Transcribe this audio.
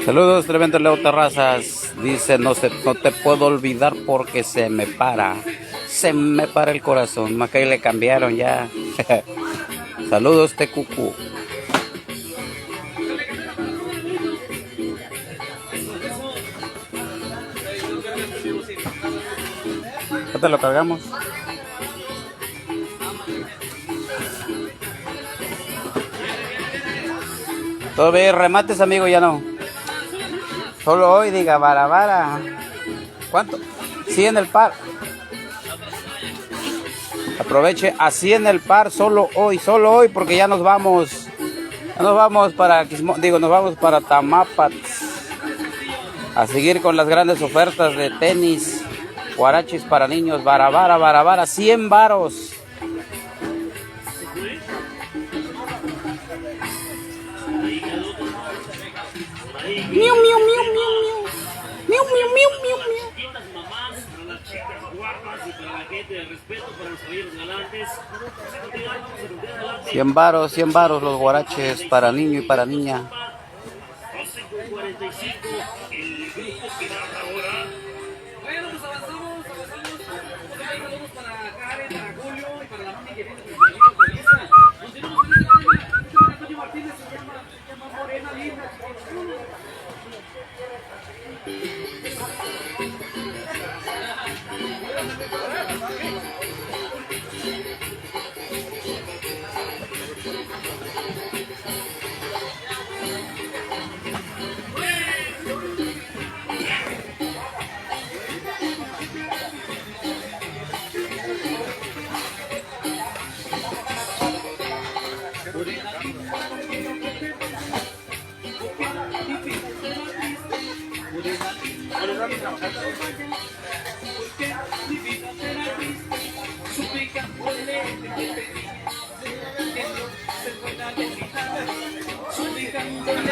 Saludos, tremendo Leo Terrazas. Dice, no te puedo olvidar porque se me para el corazón. Más que ahí le cambiaron ya. Saludos, Tecucu. ¿Ya te lo cargamos? Todavía remates, amigo, ya no. Solo hoy, diga, vara. ¿Cuánto? 100 el par. Aproveche a 100 el par, solo hoy, porque ya nos vamos. Ya nos vamos para nos vamos para Tamapat a seguir con las grandes ofertas de tenis, guaraches para niños, vara, 100 varos. Miu, miu, miu, miu, miu. Miu, miu, miu, miu, miu. 100 varos los guaraches para niño y para niña. Bueno, pues avanzamos. Saludos para Karen, para Julio y para la mami que viene con Continuamos con este Martínez, se llama Morena Linda. Suplicándole